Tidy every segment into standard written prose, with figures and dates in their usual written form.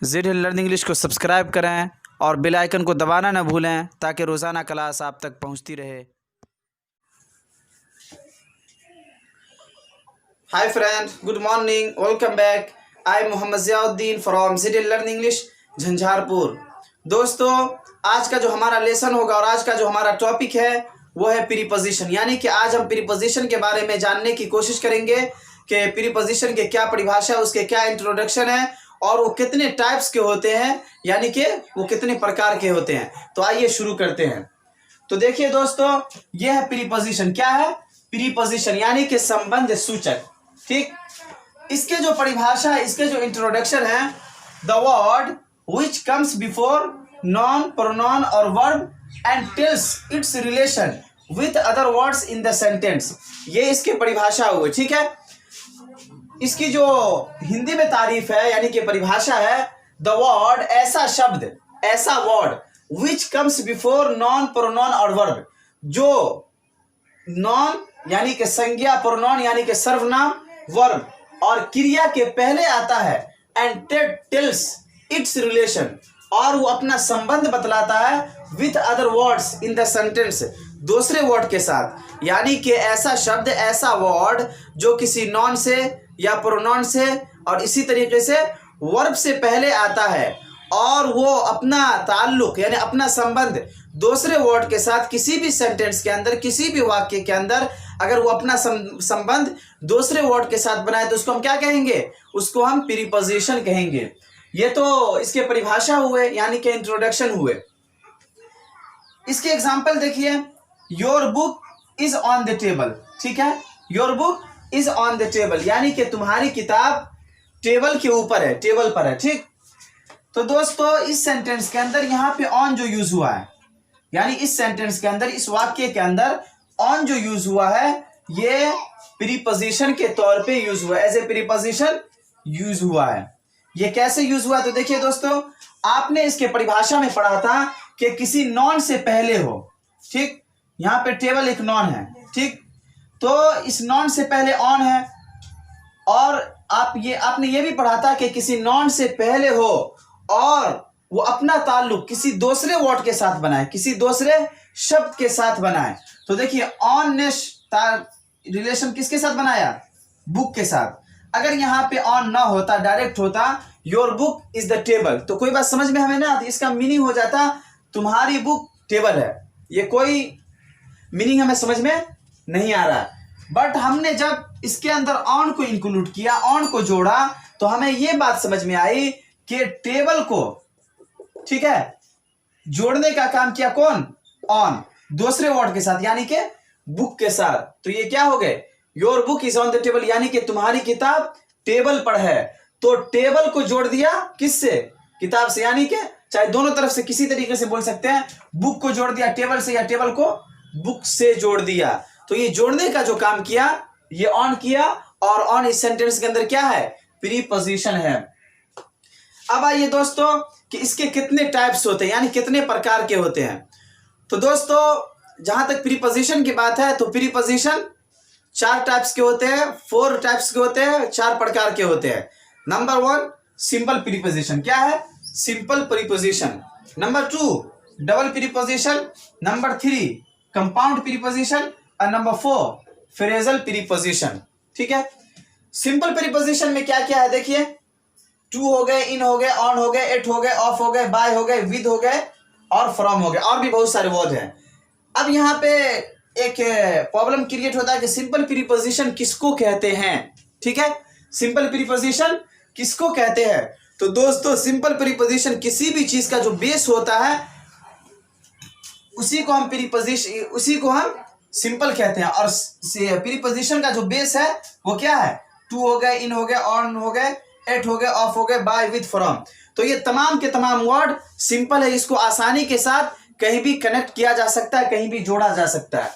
Z learning English को subscribe करें और बेल आइकन को दबाना न भूलें ताकि रोज़ाना क्लास आप तक पहुंचती रहे। Hi friend, good morning, welcome back. I am Mohammad Ziauddin from Z learning English Jhanjharpur. दोस्तों, आज का जो हमारा लेसन होगा और आज का जो हमारा टॉपिक है वो है प्रीपोजिशन। यानी कि आज हम प्रीपोजिशन के बारे में जानने की कोशिश करेंगे कि प्रीपोजिशन के क्या परिभाषा है, उसके क्या इंट्रोडक्शन है और वो कितने टाइप्स के होते हैं, यानी कि वो कितने प्रकार के होते हैं। तो आइए शुरू करते हैं। तो देखिए दोस्तों, ये है प्रीपोजिशन। क्या है प्रीपोजिशन? यानी कि संबंध सूचक। ठीक, इसके जो परिभाषा है, इसके जो इंट्रोडक्शन है, the word which comes before noun, pronoun और verb and tells its relation with other words in the sentence. ये इसके परिभाषा हुए। ठीक है, इसकी जो हिंदी में तारीफ है यानी कि परिभाषा है, द वर्ड ऐसा शब्द, ऐसा word which comes before noun, pronoun और वर्ब, जो नॉन यानी कि संज्ञा, प्रोनाउन यानी कि सर्वनाम, वर्ब और क्रिया के पहले आता है, एंड टेल्स इट्स रिलेशन, और वो अपना संबंध बतलाता है with other words in the sentence, दूसरे वर्ड के साथ। यानी कि ऐसा शब्द, ऐसा वर्ड जो किसी नॉन से या प्रोनाउन से और इसी तरीके से वर्ब से पहले आता है और वो अपना ताल्लुक यानी अपना संबंध दूसरे वर्ड के साथ किसी भी सेंटेंस के अंदर, किसी भी वाक्य के अंदर अगर वो अपना संबंध दूसरे वर्ड के साथ बनाए तो उसको हम क्या कहेंगे? उसको हम प्रीपोजिशन कहेंगे। ये तो इसके परिभाषा हुए, यानी कि इंट्रोडक्शन हुए। इसके एग्जाम्पल देखिए, your book is on the table. ठीक है, your book is on the table यानी कि तुम्हारी किताब टेबल के ऊपर है, टेबल पर है। ठीक, तो दोस्तों इस सेंटेंस के अंदर यहाँ पे ऑन जो यूज हुआ है, यानी इस सेंटेंस के अंदर, इस वाक्य के अंदर ऑन जो यूज हुआ है, ये प्रीपोजिशन के तौर पे यूज हुआ है, एज ए प्रीपोजिशन यूज हुआ है। ये कैसे यूज हुआ? तो देखिए दोस्तों, आपने इसके परिभाषा में पढ़ा था कि किसी नॉन से पहले हो। ठीक, यहाँ पे टेबल एक नॉन है। ठीक, तो इस नॉन से पहले ऑन है, और आपने ये भी पढ़ा था कि किसी नॉन से पहले हो और वो अपना ताल्लुक किसी दूसरे वर्ड के साथ बनाए, किसी दूसरे शब्द के साथ बनाए। तो देखिए, ऑन ने रिलेशन किसके साथ बनाया? बुक के साथ। अगर यहाँ पे ऑन ना होता, डायरेक्ट होता your book is the table, तो कोई बात समझ में हमें ना आती। इसका मीनिंग हो जाता तुम्हारी बुक टेबल है। ये कोई मीनिंग हमें समझ में नहीं आ रहा। बट हमने जब इसके अंदर ऑन को इंक्लूड किया, ऑन को जोड़ा, तो हमें यह बात समझ में आई कि टेबल को, ठीक है, जोड़ने का काम किया कौन? ऑन, दूसरे वर्ड के साथ यानी कि बुक के साथ। तो ये क्या हो गए? Your book is on the table, यानी कि तुम्हारी किताब टेबल पर है। तो टेबल को जोड़ दिया किससे? किताब से, यानी कि चाहे दोनों तरफ से किसी तरीके से बोल सकते हैं। बुक को जोड़ दिया टेबल से या टेबल को बुक से जोड़ दिया। तो ये जोड़ने का जो काम किया ये ऑन किया, और ऑन इस सेंटेंस के अंदर क्या है? प्रीपोजिशन है। अब आइए दोस्तों कि इसके कितने टाइप्स होते हैं, यानी कितने प्रकार के होते हैं। तो दोस्तों जहां तक प्रीपोजिशन की बात है, तो प्रीपोजिशन 4 टाइप्स के होते हैं, 4 टाइप्स के होते हैं, 4 प्रकार के होते हैं। Number 1 simple preposition. क्या है? Simple preposition. Number 2 double preposition. Number 3 compound preposition. और नंबर 4 फ्रेजल प्रीपोजिशन। ठीक है, सिंपल प्रीपोजिशन में क्या क्या है देखिए, टू हो गए, इन हो गए, ऑन हो गए, एट हो गए, ऑफ हो गए, बाय हो गए, विद हो गए और फ्रॉम हो गए, और भी बहुत सारे वर्ड हैं। अब यहाँ पे एक प्रॉब्लम क्रिएट होता है कि सिंपल प्रीपोजिशन किसको कहते हैं। ठीक है, सिंपल प्रीपोजिशन किसको कहते हैं? तो दोस्तों सिंपल प्रीपोजिशन किसी भी चीज का जो बेस होता है उसी को हम सिंपल कहते हैं। और प्रीपोजिशन का जो बेस है वो क्या है? टू हो गए, इन हो गए, ऑन हो गए, एट हो गए, ऑफ हो गए, बाय, विद, फ्रॉम। तो ये तमाम के तमाम वर्ड सिंपल है। इसको आसानी के साथ कहीं भी कनेक्ट किया जा सकता है, कहीं भी जोड़ा जा सकता है।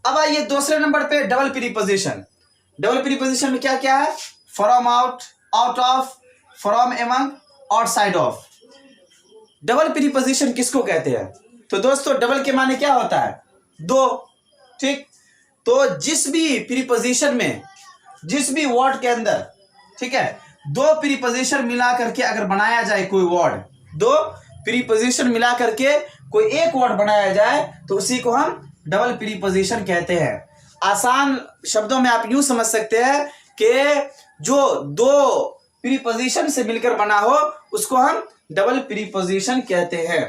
अब आइए दूसरे नंबर पे डबल प्रीपोजिशन। डबल प्रीपोजिशन में क्या क्या है? From, out, out of, from, among, outside of. Double preposition किसको कहते हैं? तो दोस्तों डबल के माने क्या होता है? 2। ठीक, तो जिस भी प्रीपोजिशन में, जिस भी वर्ड के अंदर, ठीक है, दो प्रीपोजिशन मिला करके अगर बनाया जाए कोई वर्ड, दो प्रीपोजिशन मिला करके कोई एक वर्ड बनाया जाए तो उसी को हम डबल प्रीपोजिशन कहते हैं। आसान शब्दों में आप यूं समझ सकते हैं कि जो दो प्रीपोजिशन से मिलकर बना हो उसको हम डबल प्रीपोजिशन कहते हैं।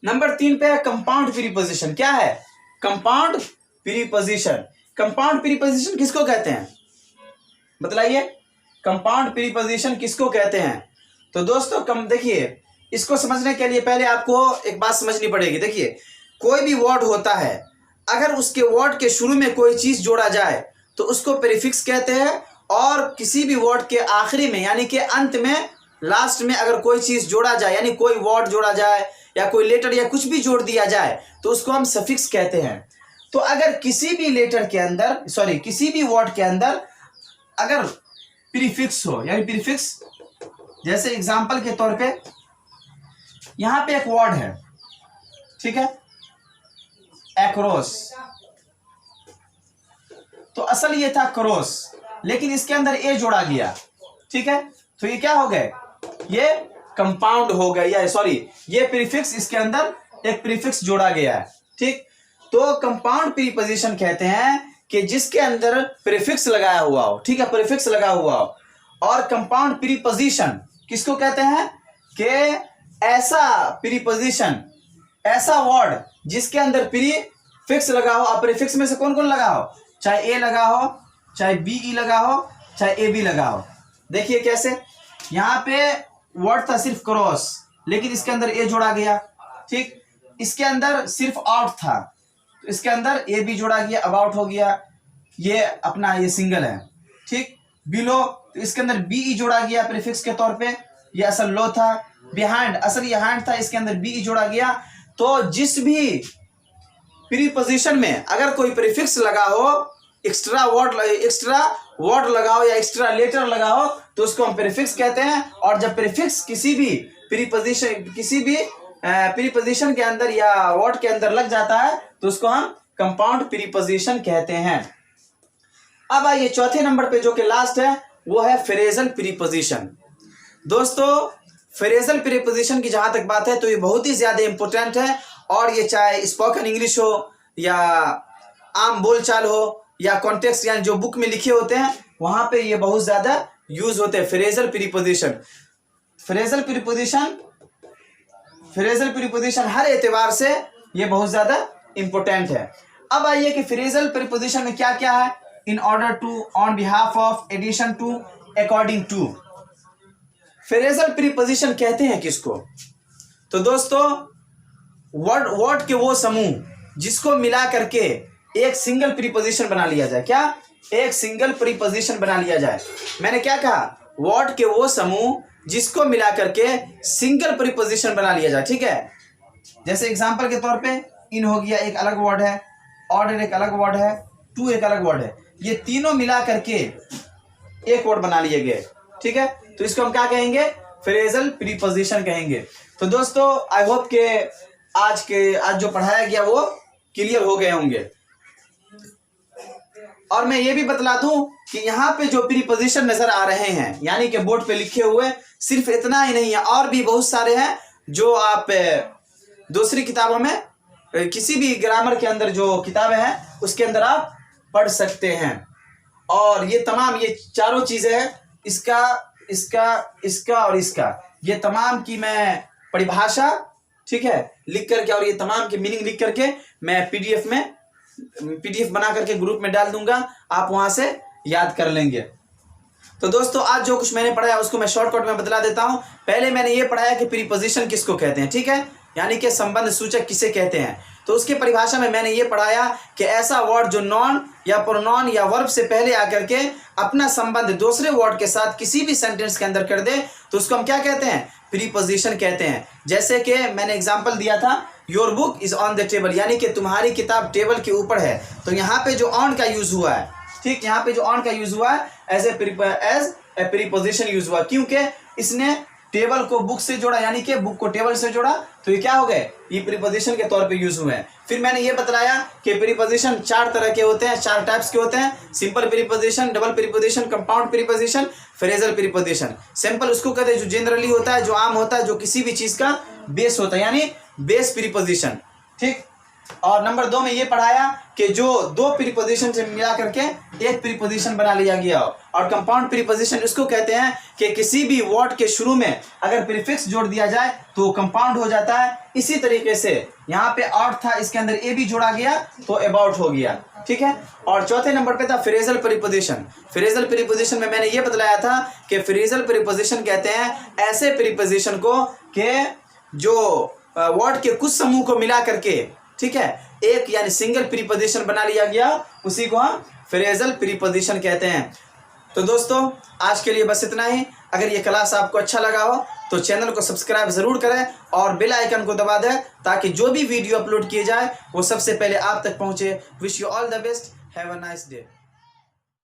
नंबर 3 पे है कंपाउंड प्रीपोजिशन। क्या है कंपाउंड प्रीपोजिशन? कंपाउंड प्रीपोजिशन किसको कहते हैं बतलाइए? कंपाउंड प्रीपोजिशन किसको कहते हैं? तो दोस्तों देखिए, इसको समझने के लिए पहले आपको एक बात समझनी पड़ेगी। देखिए, कोई भी वर्ड होता है, अगर उसके वर्ड के शुरू में कोई चीज जोड़ा जाए तो उसको प्रीफिक्स कहते हैं, और किसी भी वर्ड के आखिरी में यानी कि अंत में, लास्ट में अगर कोई चीज जोड़ा जाए यानी कोई वर्ड जोड़ा जाए या कोई लेटर या कुछ भी जोड़ दिया जाए तो उसको हम सफिक्स कहते हैं। तो अगर किसी भी लेटर के अंदर किसी भी वर्ड के अंदर अगर प्रीफिक्स हो, यानी प्रीफिक्स, जैसे एग्जांपल के तौर पे यहां पे एक वर्ड है, ठीक है, एक्रोस, तो असल ये था क्रोस, लेकिन इसके अंदर ए जोड़ा गया, ठीक है, तो ये क्या हो गए? ये कंपाउंड हो गया, या ये प्रीफिक्स, इसके अंदर एक प्रीफिक्स जोड़ा गया है, ठीक। तो कंपाउंड प्रीपोजिशन कहते हैं कि जिसके अंदर प्रीफिक्स लगाया हुआ हो, ठीक है, प्रीफिक्स लगा हुआ हो। और कंपाउंड प्रीपोजिशन किसको कहते हैं? कि ऐसा प्रीपोजिशन, ऐसा वर्ड जिसके अंदर प्रीफिक्स लगा हो। अब प्रीफिक्स में से कौन कौन लगा हो? चाहे ए लगा हो, चाहे बी लगा हो, चाहे ए बी लगा हो। देखिए कैसे, यहां पे वर्ड था सिर्फ क्रॉस, लेकिन इसके अंदर ए जोड़ा गया, ठीक। इसके अंदर सिर्फ आउट था, तो इसके अंदर ए बी जोड़ा गया, अबाउट हो गया, ये अपना ये सिंगल है, ठीक। बिलो, तो इसके अंदर बी जोड़ा गया प्रीफिक्स के तौर पे, ये असल लो था। बिहाइंड, असल ये हैंड था, इसके अंदर बी जोड़ा गया। तो जिस भी प्रीपोजिशन में अगर कोई प्रीफिक्स लगा हो, एक्स्ट्रा वर्ड लगा हो या एक्स्ट्रा लेटर लगा हो, तो उसको हम प्रीफिक्स कहते हैं। और जब प्रीफिक्स किसी भी प्रीपोजिशन के अंदर या वर्ड के अंदर लग जाता है तो उसको हम कंपाउंड प्रीपोजिशन कहते हैं। अब आइए चौथे नंबर पे, जो कि लास्ट है, वो है फ्रेजल प्रीपोजिशन। दोस्तों, फ्रेजल प्रीपोजिशन की जहां तक बात है तो ये बहुत ही ज्यादा इंपॉर्टेंट है, और ये चाहे स्पोकन इंग्लिश हो या आम बोलचाल हो या कॉन्टेक्स्ट यानी जो बुक में लिखे होते हैं वहां पे ये बहुत ज्यादा यूज होते हैं। फ्रेजल प्रीपोजिशन हर एतबार से ये बहुत ज्यादा इंपॉर्टेंट है। अब आइए कि फ्रेजल प्रीपोजिशन में क्या क्या है? In order to, on behalf of, addition to, according to. Phrasal preposition कहते हैं किसको? तो दोस्तों, वर्ड के वो समूह जिसको मिला करके एक सिंगल प्रीपोजिशन बना लिया जाए। क्या? एक सिंगल प्रीपोजिशन बना लिया जाए। मैंने क्या कहा? वर्ड के वो समूह जिसको मिला करके सिंगल प्रीपोजिशन बना लिया जाए, ठीक है। जैसे एग्जांपल के तौर पे इन हो गया, एक अलग वर्ड है, ऑर्डर एक अलग वर्ड है, टू एक अलग वर्ड है, ये तीनों मिला करके एक वर्ड बना लिए गए, ठीक है। तो इसको हम क्या कहेंगे? फ्रेजल प्रीपोजिशन कहेंगे। तो दोस्तों, आई होप के आज जो पढ़ाया गया वो क्लियर हो गए होंगे। और मैं ये भी बतला दूं कि यहाँ पे जो प्रीपोजिशन नजर आ रहे हैं यानी कि बोर्ड पे लिखे हुए, सिर्फ इतना ही नहीं है, और भी बहुत सारे हैं जो आप दूसरी किताबों में, किसी भी ग्रामर के अंदर जो किताबें हैं उसके अंदर आप पढ़ सकते हैं। और ये तमाम, ये चारों चीजें हैं, इसका और इसका, ये तमाम की मैं परिभाषा, ठीक है, लिख करके और ये तमाम की मीनिंग लिख करके मैं पीडीएफ बना करके ग्रुप में डाल दूंगा, आप वहां से याद कर लेंगे। तो दोस्तों, आज जो कुछ मैंने पढ़ाया उसको मैं शॉर्टकट में बतला देता हूं। पहले मैंने ये पढ़ाया कि प्रीपोजिशन किसको कहते हैं, ठीक है, यानी कि संबंध सूचक किसे कहते हैं। तो उसके परिभाषा में मैंने ये पढ़ाया कि ऐसा वर्ड जो नॉन या प्रोनाउन या वर्ब से पहले आकर के अपना संबंध दूसरे वर्ड के साथ किसी भी सेंटेंस के अंदर कर दे तो उसको हम क्या कहते हैं? प्रीपोजिशन कहते हैं। जैसे कि मैंने एग्जांपल दिया था, your book is on the table, यानी कि तुम्हारी किताब टेबल के ऊपर है। तो यहाँ पे जो ऑन का यूज हुआ है, ठीक, यहाँ पे जो ऑन का यूज हुआ है एज ए प्रीपोजिशन यूज हुआ, क्योंकि इसने टेबल को बुक से जोड़ा, यानी कि बुक को टेबल से जोड़ा, तो ये क्या हो गए, ये प्रीपोजिशन के तौर पे यूज हुए हैं। फिर मैंने ये बतलाया कि प्रीपोजिशन 4 तरह के होते हैं, 4 टाइप्स के होते हैं। Simple preposition, double preposition, compound preposition, phrasal preposition. Simple उसको कहते हैं जो जनरली होता है, जो आम होता है, जो किसी भी चीज का बेस होता है, यानी बेस प्रीपोजिशन। ठीक। और नंबर 2 में ये पढ़ाया कि जो 2 प्रीपोजिशन से मिला करके एक प्रीपोजिशन बना लिया गया हो। और कंपाउंड प्रीपोजिशन इसको कहते हैं कि किसी भी वर्ड के शुरू में अगर प्रीफिक्स जोड़ दिया जाए तो कंपाउंड हो जाता है। इसी तरीके से यहाँ पे आउट था, इसके अंदर ए भी जोड़ा गया तो अबाउट हो गया। ठीक है। और चौथे नंबर पे था फ्रेजल प्रीपोजिशन। फ्रेजल प्रीपोजिशन में मैंने ये बतलाया था कि फ्रेजल प्रीपोजिशन कहते हैं ऐसे प्रीपोजिशन को कि जो वर्ड के कुछ समूह को मिला करके, ठीक है, एक यानी सिंगल प्रीपोजिशन बना लिया गया, उसी को हम फ्रेजल प्रीपोजिशन कहते हैं। तो दोस्तों आज के लिए बस इतना ही। अगर ये क्लास आपको अच्छा लगा हो तो चैनल को सब्सक्राइब जरूर करें और बेल आइकन को दबा दें ताकि जो भी वीडियो अपलोड किए जाए वो सबसे पहले आप तक पहुंचे। Wish you all the best, have a nice day.